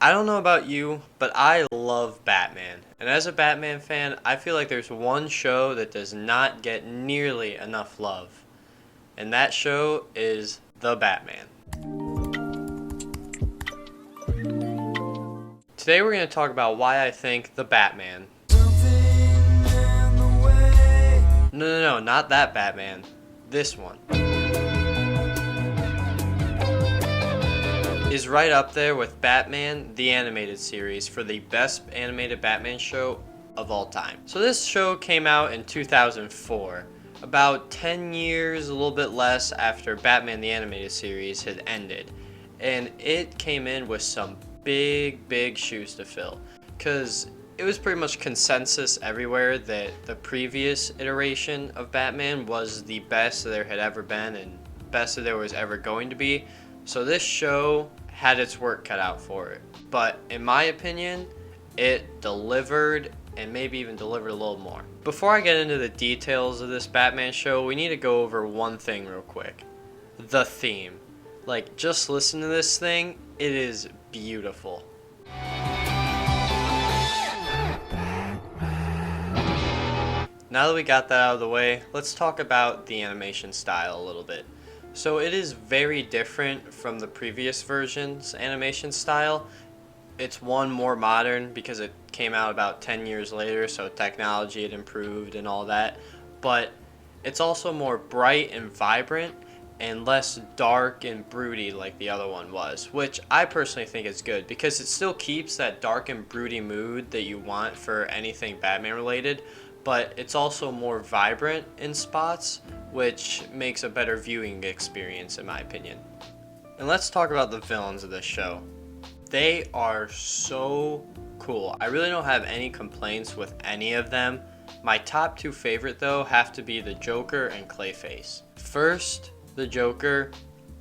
I don't know about you, but I love Batman. And as a Batman fan, I feel like there's one show that does not get nearly enough love. And that show is The Batman. Today we're going to talk about why I think The Batman. No, not that Batman. This one. Is right up there with Batman the Animated Series for the best animated Batman show of all time. So this show came out in 2004, about 10 years, a little bit less after Batman the Animated Series had ended. And it came in with some big shoes to fill, because it was pretty much consensus everywhere that the previous iteration of Batman was the best there had ever been and best that there was ever going to be. So this show had its work cut out for it. But in my opinion, it delivered, and maybe even delivered a little more. Before I get into the details of this Batman show, we need to go over one thing real quick. The theme. Like, just listen to this thing, it is beautiful. Now that we got that out of the way, let's talk about the animation style a little bit. So it is very different from the previous version's animation style. It's one more modern because it came out about 10 years later, so technology had improved and all that. But it's also more bright and vibrant and less dark and broody like the other one was, which I personally think is good because it still keeps that dark and broody mood that you want for anything Batman related, but it's also more vibrant in spots, which makes a better viewing experience in my opinion. And let's talk about the villains of this show. They are so cool. I really don't have any complaints with any of them. My top two favorite though have to be the Joker and Clayface. First, the Joker.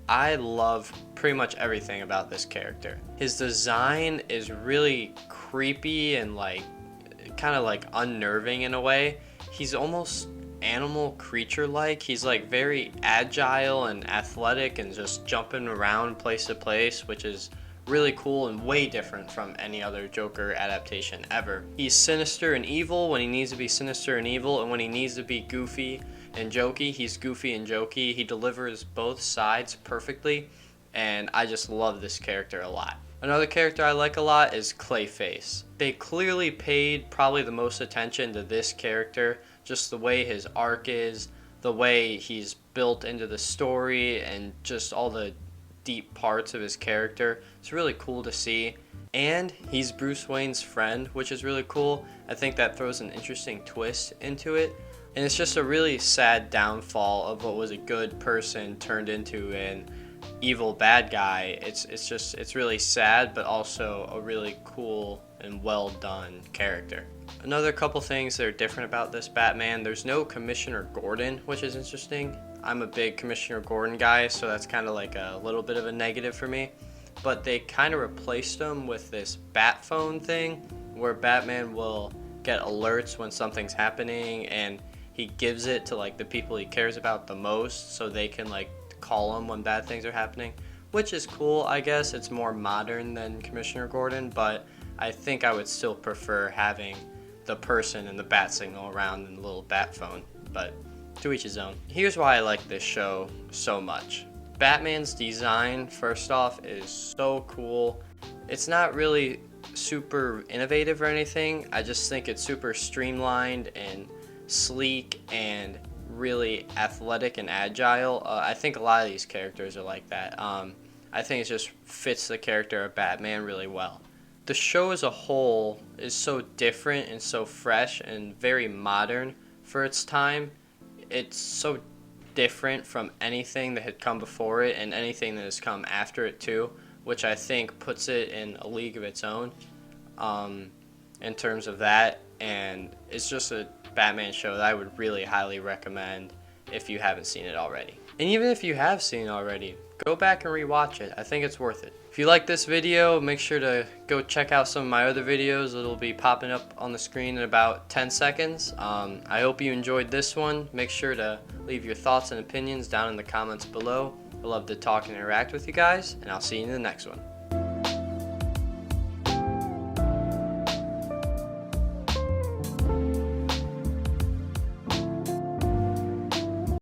I love pretty much everything about this character. His design is really creepy and like kind of like unnerving in a way. He's almost animal creature like. He's like very agile and athletic and just jumping around place to place, which is really cool and way different from any other Joker adaptation ever. He's sinister and evil when he needs to be sinister and evil, and when he needs to be goofy and jokey, he's goofy and jokey. He delivers both sides perfectly, and I just love this character a lot. Another character I like a lot is Clayface. They clearly paid probably the most attention to this character, just the way his arc is, the way he's built into the story, and just all the deep parts of his character. It's really cool to see. And he's Bruce Wayne's friend, which is really cool. I think that throws an interesting twist into it. And it's just a really sad downfall of what was a good person turned into an evil bad guy. It's really sad, but also a really cool and well done character. Another couple things that are different about this Batman, there's no Commissioner Gordon, which is interesting. I'm a big Commissioner Gordon guy, so that's kind of like a little bit of a negative for me. But they kind of replaced him with this bat phone thing where Batman will get alerts when something's happening, and he gives it to like the people he cares about the most so they can like call him when bad things are happening, which is cool. I guess it's more modern than Commissioner Gordon, but I think I would still prefer having the person and the bat signal around in the little bat phone, but to each his own. Here's why I like this show so much. Batman's design, first off, is so cool. It's not really super innovative or anything. I just think it's super streamlined and sleek and really athletic and agile. I think a lot of these characters are like that. I think it just fits the character of Batman really well. The show as a whole is so different and so fresh and very modern for its time. It's so different from anything that had come before it and anything that has come after it too, which I think puts it in a league of its own in terms of that. And it's just a Batman show that I would really highly recommend if you haven't seen it already. And even if you have seen it already, go back and rewatch it. I think it's worth it. If you like this video, make sure to go check out some of my other videos. It'll be popping up on the screen in about 10 seconds. I hope you enjoyed this one. Make sure to leave your thoughts and opinions down in the comments below. I love to talk and interact with you guys, and I'll see you in the next one.